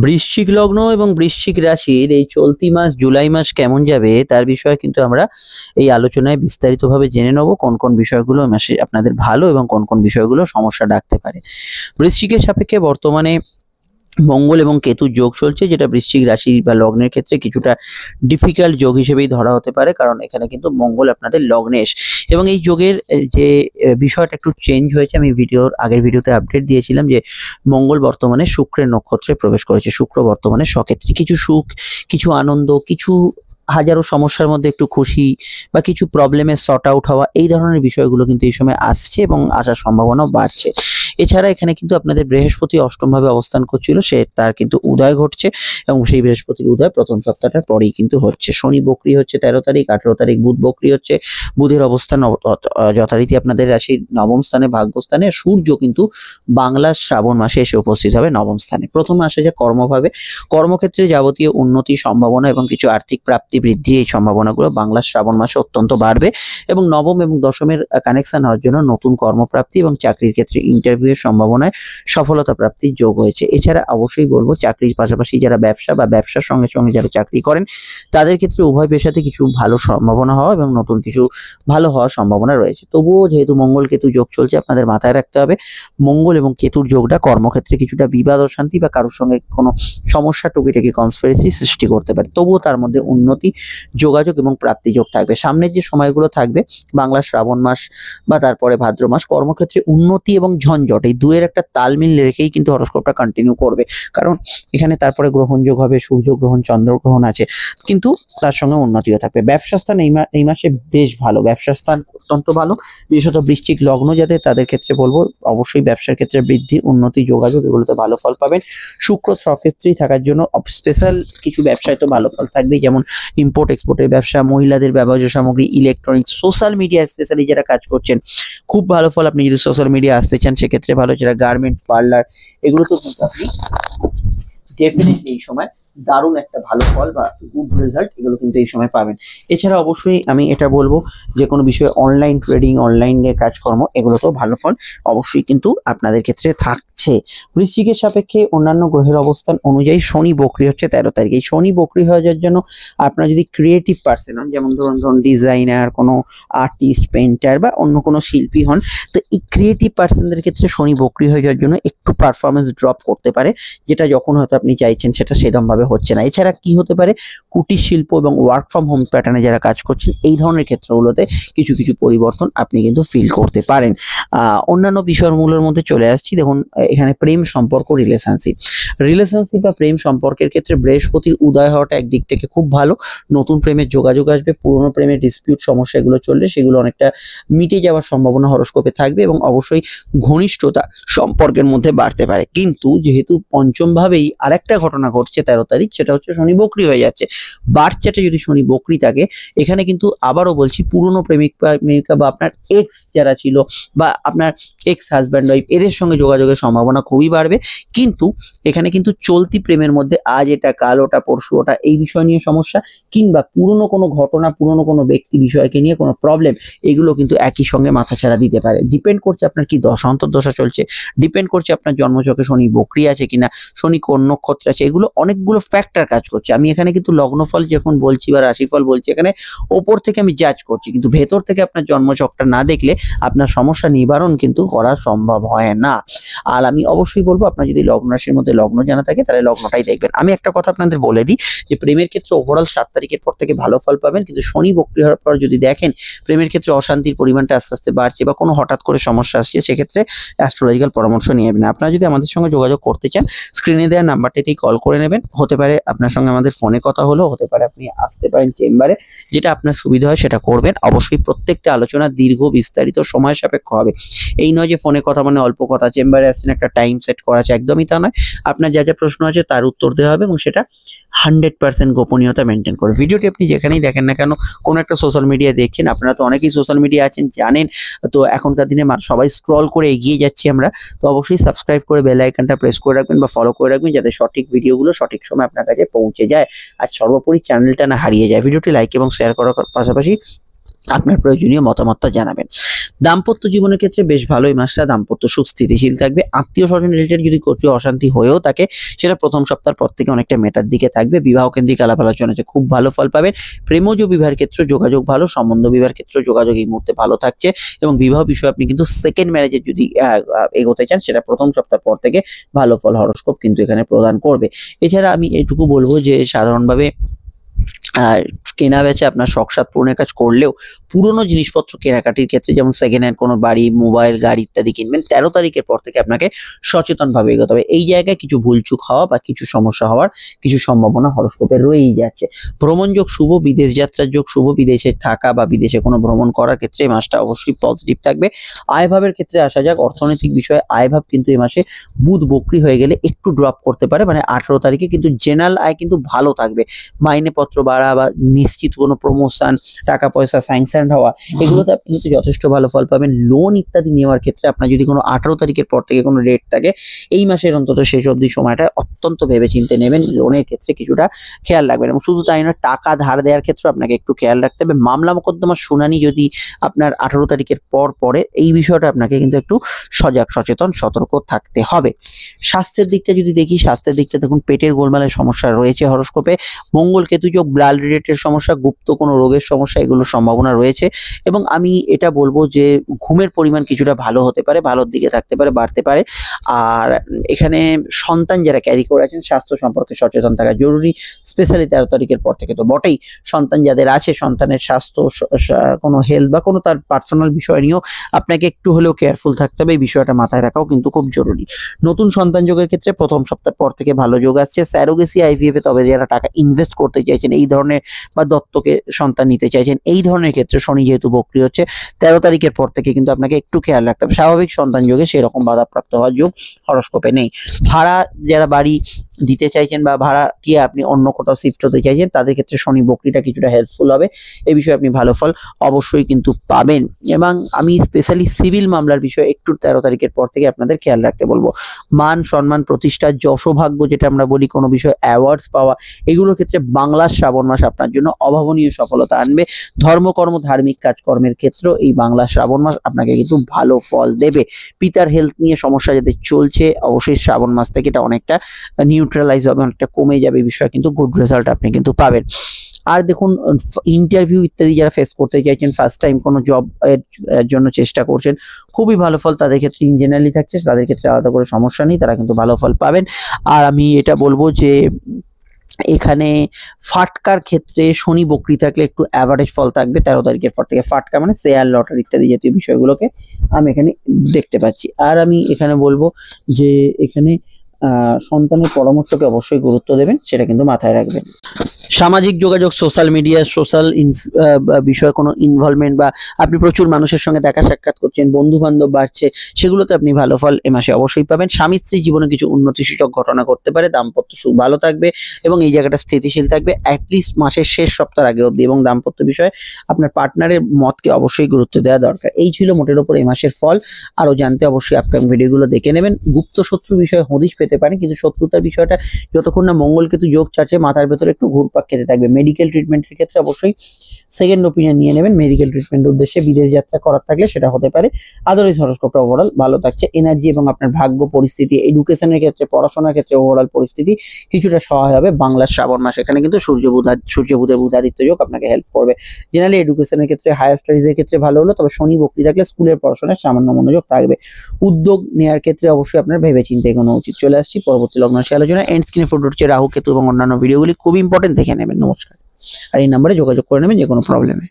বৃশ্চিক লগ্ন এবং বৃশ্চিক রাশির এই চলতি মাস জুলাই মাস কেমন যাবে তার বিষয়ে কিন্তু আমরা এই আলোচনায় বিস্তারিতভাবে জেনে নেব কোন কোন বিষয়গুলো মাসে আপনাদের ভালো এবং কোন কোন বিষয়গুলো সমস্যা ডাকতে পারে। বৃশ্চিকের সাপেক্ষে বর্তমানে মঙ্গল এবং কেতুর যোগ চলছে, যেটা বৃশ্চিক রাশি বা লগ্নের ক্ষেত্রে কিছুটা ডিফিকাল্ট যোগ হিসেবেই ধরা হতে পারে, কারণ এখানে কিন্তু মঙ্গল আপনাদের লগ্নে এবং এই যোগের যে বিষয়টা একটু চেঞ্জ হয়েছে। আমি আগের ভিডিওতে আপডেট দিয়েছিলাম যে মঙ্গল বর্তমানে শুক্রের নক্ষত্রে প্রবেশ করেছে। শুক্র বর্তমানে সক্ষেত্রে কিছু সুখ, কিছু আনন্দ, কিছু হাজারো সমস্যার মধ্যে একটু খুশি বা কিছু প্রবলেমের সর্ট আউট হওয়া, এই ধরনের বিষয়গুলো কিন্তু এই সময় আসছে এবং আসার সম্ভাবনাও বাড়ছে। এছাড়া এখানে কিন্তু আপনাদের বৃহস্পতি অষ্টম ভাবে অবস্থান করছিল, তার কিন্তু উদয় ঘটছে এবং সেই বৃহস্পতির উদয় প্রথম সপ্তাহটার পরেই কিন্তু হচ্ছে। শনি বকরি হচ্ছে 13 তারিখ, 18 তারিখ বুধ বকরি হচ্ছে। বুধের অবস্থান যথারীতি আপনাদের রাশির নবম স্থানে, ভাগ্যস্থানে। সূর্য কিন্তু বাংলার শ্রাবণ মাসে এসে উপস্থিত হবে নবম স্থানে। প্রথমে আসে যে কর্মভাবে, কর্মক্ষেত্রে যাবতীয় উন্নতি, সম্ভাবনা এবং কিছু আর্থিক প্রাপ্তি বৃদ্ধি, এই সম্ভাবনাগুলো বাংলার শ্রাবণ মাসে অত্যন্ত বাড়বে এবং নবম এবং দশমের কানেকশন হওয়ার জন্য নতুন কর্মপ্রাপ্তি এবং চাকরির ক্ষেত্রে ইন্টারভিউ এর সম্ভাবনায় সফলতা প্রাপ্তির যোগ হয়েছে। এছাড়া অবশ্যই বলবো চাকরির পাশাপাশি যারা ব্যবসা বা ব্যবসার সঙ্গে সঙ্গে যারা চাকরি করেন তাদের ক্ষেত্রে উভয় পেশাতে কিছু ভালো সম্ভাবনা হওয়া এবং নতুন কিছু ভালো হওয়ার সম্ভাবনা রয়েছে। তবুও যেহেতু মঙ্গল কেতু যোগ চলছে, আপনাদের মাথায় রাখতে হবে মঙ্গল এবং কেতুর যোগটা কর্মক্ষেত্রে কিছুটা বিবাদ অশান্তি বা কারোর সঙ্গে কোনো সমস্যা, টুকিটাকি কনস্পিরেসি সৃষ্টি করতে পারে। তবুও তার মধ্যে উন্নতি, যোগাযোগ এবং প্রাপ্তি যোগ থাকবে। সামনের যে সময়গুলো থাকবে বাংলা শ্রাবণ মাস বা তারপরে ভাদ্র মাস, কর্মক্ষেত্রে উন্নতি এবং ঝঞ্ঝট, এই দুয়ের একটা তালমিল রেখেই কিন্তু হরোস্কোপটা কন্টিনিউ করবে, কারণ এখানে তারপরে গ্রহণ যোগ হবে, সূর্য গ্রহণ, চন্দ্র গ্রহণ আছে, কিন্তু তার সঙ্গে উন্নতিও থাকবে। ব্যবসা স্থান এই মাসে বেশ ভালো, ব্যবসা স্থান অত্যন্ত ভালো। বিশেষত বৃশ্চিক লগ্ন যাদের, তাদের ক্ষেত্রে বলবো অবশ্যই ব্যবসার ক্ষেত্রে বৃদ্ধি, উন্নতি, যোগাযোগ এগুলোতে ভালো ফল পাবেন। শুক্র সক্ষেত্রেই থাকার জন্য স্পেশাল কিছু ব্যবসায় তো ভালো ফল থাকবেই, যেমন ইম্পোর্ট এক্সপোর্টের ব্যবসা, মহিলাদের ব্যবহার্য সামগ্রী, ইলেকট্রনিক্স, সোশ্যাল মিডিয়া স্পেশালি যারা কাজ করছেন খুব ভালো ফল। আপনি যদি সোশ্যাল মিডিয়া আসতে চান সেক্ষেত্রে ভালো। যারা গার্মেন্টস, পার্লার এগুলো তো কিন্তু আপনি ডেফিনেটলি এই সময় দারুণ একটা ভালো ফল বা গুড রেজাল্ট এগুলো কিন্তু এই সময় পাবেন। এছাড়া অবশ্যই আমি এটা বলবো যে কোনো বিষয়ে অনলাইন ট্রেডিং, অনলাইনের কাজকর্ম এগুলোতেও ভালো ফল অবশ্যই কিন্তু আপনাদের ক্ষেত্রে থাকছে। বৃশ্চিকের সাপেক্ষে অন্যান্য গ্রহের অবস্থান অনুযায়ী শনি বকরি হচ্ছে 13 তারিখ। এই শনি বকরি হয়ে যাওয়ার জন্য আপনারা যদি ক্রিয়েটিভ পার্সন হন, যেমন ধরুন ডিজাইনার, কোনো আর্টিস্ট, পেন্টার বা অন্য কোনো শিল্পী হন, তো এই ক্রিয়েটিভ পার্সনদের ক্ষেত্রে শনি বকরি হয়ে যাওয়ার জন্য একটু পারফরমেন্স ড্রপ করতে পারে, যেটা যখন হয়তো আপনি চাইছেন সেটা সেরকম ভাবে হচ্ছে না। এছাড়া কি হতে পারে, কুটির শিল্প এবং ওয়ার্ক ফ্রম হোম প্যাটার্নে যারা কাজ করছেন এই ধরনের ক্ষেত্রগুলোতে কিছু কিছু পরিবর্তন আপনি কিন্তু ফিল করতে পারেন। অন্যান্য বিষয়গুলোর মধ্যে চলে আসছি। দেখুন এখানে প্রেম সম্পর্ক, রিলেশনশিপ বা প্রেম সম্পর্কের ক্ষেত্রে বৃহস্পতির উদয় হওয়াটা একদিক থেকে খুব ভালো। নতুন প্রেমের যোগাযোগ আসবে, পুরনো প্রেমের ডিসপিউট সমস্যা এগুলো চললে সেগুলো অনেকটা মিটে যাওয়ার সম্ভাবনা হরোস্কোপে থাকবে এবং অবশ্যই ঘনিষ্ঠতা সম্পর্কের মধ্যে বাড়তে পারে। কিন্তু যেহেতু পঞ্চম ভাবেই আরেকটা ঘটনা ঘটছে 13 তারিখ, সেটা হচ্ছে শনি বকরি হয়ে যাচ্ছে। বার্থচার্টে যদি শনি বকরি থাকে, এখানে কিন্তু আবারও বলছি পুরনো প্রেমিকা বা আপনার এক্স যারা ছিল বা আপনার এক্স হাজব্যান্ড ওয়াইফ এদের সঙ্গে যোগাযোগের সম্ভাবনা খুবই বাড়বে। কিন্তু এখানে কিন্তু চলতি প্রেমের মধ্যে আজ এটা কাল ওটা পরশু ওটা এই বিষয় নিয়ে সমস্যা, কিংবা পুরনো কোনো ঘটনা, পুরনো কোনো ব্যক্তি বিষয়কে নিয়ে কোনো প্রবলেম, এগুলো কিন্তু একই সঙ্গে মাথাছাড়া দিতে পারে। ডিপেন্ড করছে আপনার কি দশা অন্তর্দশা চলছে, ডিপেন্ড করছে আপনার জন্মছকে শনি বকরি আছে কিনা, শনি কোন নক্ষত্রে আছে, এগুলো অনেকগুলো ফ্যাক্টর কাজ করছে। আমি এখানে কিন্তু লগ্নফল যখন বলছি বা রাশিফল বলছি, এখানে ওপর থেকে আমি জাজ করছি, কিন্তু ভেতর থেকে আপনার জন্মছকটা না দেখলে আপনার সমস্যা নিবারণ কিন্তু করা সম্ভব হয় না। আর আমি অবশ্যই বলবো আপনার যদি লগ্ন রাশির মধ্যে লগ্ন জানা থাকে তাহলে লগ্নটাই দেখবেন। আমি একটা কথা আপনাদের বলে দিই যে প্রেমের ক্ষেত্রে ওভারঅল 7 তারিখের পর থেকে ভালো ফল পাবেন, কিন্তু শনি বকরি হওয়ার পর যদি দেখেন প্রেমের ক্ষেত্রে অশান্তির পরিমাণটা আস্তে আস্তে বাড়ছে বা কোনো হঠাৎ করে সমস্যা আসছে, সেক্ষেত্রে অ্যাস্ট্রোলজিক্যাল পরামর্শ নিয়ে নেবেন। আপনারা যদি আমাদের সঙ্গে যোগাযোগ করতে চান স্ক্রিনে দেওয়া নাম্বারটিতেই কল করে নেবেন। হতে পারে আপনার সঙ্গে আমাদের ফোনে কথা হলো, হতে পারে আপনি আসতে পারেন চেম্বারে, যেটা আপনার সুবিধা হয় সেটা করবেন। অবশ্যই প্রত্যেকটা আলোচনা দীর্ঘ, বিস্তারিত, সময় সাপেক্ষ হবে। এই নয় যে ফোনে কথা মানে অল্প কথা, চেম্বারে আসছেন একটা টাইম সেট করা আছে, একদমই তা নয়। আপনার যা যা প্রশ্ন আছে তার উত্তর দেওয়া হবে এবং সেটা 100% গোপনীয়তা মেনটেন করে। ভিডিওটি আপনি যেখানেই দেখেন না কেন, কোনো একটা সোশ্যাল মিডিয়া দেখছেন, আপনারা তো অনেকেই সোশ্যাল মিডিয়া আছেন জানেন, তো এখনকার দিনে সবাই স্ক্রল করে এগিয়ে যাচ্ছি আমরা, তো অবশ্যই সাবস্ক্রাইব করে বেল আইকনটা প্রেস করে রাখবেন বা ফলো করে রাখবেন, যাতে সঠিক ভিডিওগুলো সঠিক সময় আপনার কাছে পৌঁছে যায় আর সর্বোপরি চ্যানেলটা না হারিয়ে যায়। ভিডিওটি লাইক এবং শেয়ার করার পাশাপাশি আপনার প্রয়োজনীয় মতামতটা জানাবেন। দাম্পত্য জীবনের ক্ষেত্রে বেশ ভালো এই মাসটা, দাম্পত্য সুখ স্থিতিশীল থাকবে। আত্মীয় স্বজন রিলেটেড যদি কোথাও অশান্তি হয়েও থাকে সেটা প্রথম সপ্তাহের পর থেকে অনেকটা মেটার দিকে থাকবে। বিবাহ কেন্দ্রিক আলাপ আলোচনাতে খুব ভালো ফল পাবেন। প্রেমজ বিবাহের ক্ষেত্রে যোগাযোগ ভালো, সম্বন্ধ বিবাহের ক্ষেত্রে যোগাযোগ এই মুহূর্তে ভালো থাকছে এবং বিবাহ বিষয়ে আপনি কিন্তু সেকেন্ড ম্যারেজের যদি এগোতে চান সেটা প্রথম সপ্তাহ পর থেকে ভালো ফল হরোস্কোপ কিন্তু এখানে প্রদান করবে। এছাড়া আমি এইটুকু বলবো যে সাধারণভাবে আর কেনা বেচা আপনার শখ সাধ পূরণের কাজ করলেও পুরনো জিনিসপত্র কেনাকাটির ক্ষেত্রে যেমন সেকেন্ড হ্যান্ড কোনো বাড়ি, মোবাইল, গাড়ি ইত্যাদি কিনবেন 13 তারিখের পর থেকে আপনাকে সচেতনভাবে এগোতে হবে। এই জায়গায় কিছু ভুলচুক হওয়া বা কিছু সমস্যা হওয়ার কিছু সম্ভাবনা হরোস্কোপে রয়েই যাচ্ছে। ভ্রমণ যোগ শুভ, বিদেশ যাত্রার যোগ শুভ, বিদেশে থাকা বা বিদেশে কোনো ভ্রমণ করার ক্ষেত্রে এই মাসটা অবশ্যই পজিটিভ থাকবে। আয়ভাবের ক্ষেত্রে আসা যাক, অর্থনৈতিক বিষয়ে আয়ভাব কিন্তু এই মাসে বুধ বক্রী হয়ে গেলে একটু ড্রপ করতে পারে, মানে 18 তারিখে, কিন্তু জেনারেল আয় কিন্তু ভালো থাকবে। মাইনেপত্র বাড়া বা নিশ্চিত কোনো প্রমোশন, টাকা পয়সা স্যাংশন হওয়া, এগুলোতে আপনি কিন্তু যথেষ্ট ভালো ফল পাবেন। লোন ইত্যাদি নেওয়ার ক্ষেত্রে আপনার যদি কোনো 18 তারিখের পর থেকে কোনো রেট থাকে এই মাসের অন্তত শেষ অবধি সময়টা অত্যন্ত ভেবেচিন্তে নেবেন। লোনের ক্ষেত্রে কিছুটা খেয়াল রাখবেন এবং শুধু তাই নয়, টাকা ধার দেওয়ার ক্ষেত্রে আপনাকে একটু খেয়াল রাখতে হবে। মামলা মোকদ্দমার শুনানি যদি আপনার 18 তারিখের পর পরে, এই বিষয়টা আপনাকে কিন্তু একটু সজাগ, সচেতন, সতর্ক থাকতে হবে। স্বাস্থ্যের দিকটা যদি দেখি, স্বাস্থ্যের দিকটা দেখুন পেটের গোলমালের সমস্যা রয়েছে হরোস্কোপে। মঙ্গল কেতু যোগ, ব্লাড রিলেটেড সমস্যা, গুপ্ত কোনো রোগের সমস্যা, এগুলোর সম্ভাবনা রয়েছে এবং আমি এটা বলবো যে ঘুমের পরিমাণ কিছুটা ভালো হতে পারে, ভালোর দিকে থাকতে পারে, বাড়তে পারে। আর এখানে সন্তান যারা ক্যারি করে আছেন স্বাস্থ্য সম্পর্কে সচেতন থাকা জরুরি, স্পেশালি 13 তারিখের পর থেকে তো বটেই। সন্তান যাদের আছে সন্তানের স্বাস্থ্য, কোনো হেলথ বা কোনো তার পার্সোনাল বিষয় নিয়েও আপনাকে একটু হলেও কেয়ারফুল থাকতে হবে, এই বিষয়টা মাথায় রাখাও কিন্তু খুব জরুরি। নতুন সন্তান যোগের ক্ষেত্রে প্রথম সপ্তাহ পর থেকে ভালো যোগ আসছে। স্যারোগেসি, আইভিএফ এ তবে যারা টাকা ইনভেস্ট করতে চাইছেন এই ধরনের বা দত্তকে সন্তান নিতে চাইছেন এই ধরনের ক্ষেত্রে শনি যেহেতু বক্রী হচ্ছে 13 তারিখের পর থেকে কিন্তু আপনাকে একটু খেয়াল রাখতে হবে। স্বাভাবিক সন্তান যোগে সেরকম বাধাপ্রাপ্ত হওয়ার যোগ হরোস্কোপে নেই। ভাড়া যারা বাড়ি দিতে চাইছেন বা ভাড়া দিয়ে আপনি অন্য কোথাও শিফট হতে চাইছেন তাদের ক্ষেত্রে শনি বক্রীটা কিছুটা হেল্পফুল হবে, এই বিষয়ে আপনি ভালো ফল অবশ্যই কিন্তু পাবেন। এবং আমি স্পেশালি সিভিল মামলার বিষয়ে একটু 13 তারিখের পর থেকে আপনাদের খেয়াল রাখতে বলবো। মান সম্মান, প্রতিষ্ঠা, যশোভাগ্য যেটা আমরা বলি, কোনো বিষয়ে অ্যাওয়ার্ডস পাওয়া, এগুলোর ক্ষেত্রে বাংলার শ্রাবণ মাস আপনার জন্য অভাবনীয় সফলতা আনবে। ধর্মকর্ম, ধার্মিক কাজকর্মের ক্ষেত্রেও এই বাংলা শ্রাবণ মাস আপনাকে কিন্তু ভালো ফল দেবে। পিতার হেলথ নিয়ে সমস্যা যাদের চলছে অবশ্যই শ্রাবণ মাস থেকে এটা অনেকটা নিউট্রালাইজ হবে, অনেকটা কমে যাবে, এই বিষয়ে কিন্তু গুড রেজাল্ট আপনি কিন্তু পাবেন। আর দেখুন ইন্টারভিউ ইত্যাদি যারা ফেস করতে চাইছেন, ফার্স্ট টাইম কোনো জব এর জন্য চেষ্টা করছেন, খুবই ভালো ফল তাদের ক্ষেত্রে ইন জেনারেলি থাকছে, তাদের ক্ষেত্রে আলাদা করে সমস্যা নেই, তারা কিন্তু ভালো ফল পাবেন। আর আমি এটা বলবো যে এখানে ফাটকার ক্ষেত্রে শনি বক্রী থাকলে একটু অ্যাভারেজ ফল থাকবে 13 তারিখের পর থেকে। ফাটকা মানে শেয়ার, লটারি ইত্যাদি জাতীয় বিষয়গুলোকে আমি এখানে দেখতে পাচ্ছি। আর আমি এখানে বলবো যে এখানে সন্তানের পরামর্শকে অবশ্যই গুরুত্ব দেবেন, সেটা কিন্তু মাথায় রাখবেন। সামাজিক যোগাযোগ, সোশ্যাল মিডিয়া, সোশ্যাল বিষয়ে কোনো ইনভলভমেন্ট বা আপনি প্রচুর মানুষের সঙ্গে দেখা সাক্ষাৎ করছেন, বন্ধু বান্ধব বাড়ছে, সেগুলোতে আপনি ভালো ফল এ মাসে অবশ্যই পাবেন। স্বামী স্ত্রী জীবনে কিছু উন্নতিসূচক ঘটনা করতে পারে, দাম্পত্য সুখ ভালো থাকবে এবং এই জায়গাটা স্থিতিশীল থাকবে অ্যাটলিস্ট মাসের শেষ সপ্তাহ আগে অবধি। এবং দাম্পত্য বিষয়ে আপনার পার্টনারের মতকে অবশ্যই গুরুত্ব দেওয়া দরকার। এই ছিল মোটের ওপর এই মাসের ফল। আরও জানতে অবশ্যই আপকামিং ভিডিওগুলো দেখে নেবেন। গুপ্ত শত্রু বিষয়ে হদিশ পেতে পারেন, কিন্তু শত্রুতার বিষয়টা যতক্ষণ না মঙ্গল কেতু যোগ চাচ্ছে মাথার ভেতরে একটু ঘুরপাক খেতে থাকবে। মেডিকেল ট্রিটমেন্টের ক্ষেত্রে অবশ্যই সেকেন্ড ওপিনিয়ন নিয়ে নেবেন। মেডিকেল ট্রিটমেন্টের উদ্দেশ্যে বিদেশ যাত্রা করার থাকলে সেটা হতে পারে। আদারওয়াইজ হরোস্কোপটা ওভারঅল ভালো থাকছে। এনার্জি এবং আপনার ভাগ্য, পরিস্থিতি, এডুকেশনের ক্ষেত্রে, পড়াশোনার ক্ষেত্রে ওভারঅল পরিস্থিতি কিছুটা সহায় হবে বাংলার শ্রাবণ মাস। এখানে কিন্তু সূর্য বুধের বুধাদিত্য যোগ আপনাকে হেল্প করবে। জেনারেলি এডুকেশনের ক্ষেত্রে, হায়ার স্টাডিজের ক্ষেত্রে ভালো হলো, তবে শনি বক্রী থাকলে স্কুলের পড়াশোনায় সামান্য মনোযোগ থাকবে। উদ্যোগ নেওয়ার ক্ষেত্রে অবশ্যই আপনার ভেবে চিন্তে এগোনো উচিত। চলে আসছি পরবর্তী লগ্ন রাশি আলোচনা। এন্ড স্ক্রিনে ফুটে উঠছে রাহু, কেতু এবং অন্যান্য ভিডিওগুলি খুব ইম্পর্টেন্ট, দেখে নেবেন। নমস্কার। আর এই নাম্বারে যোগাযোগ করে নেবেন যে কোনো প্রবলেমে।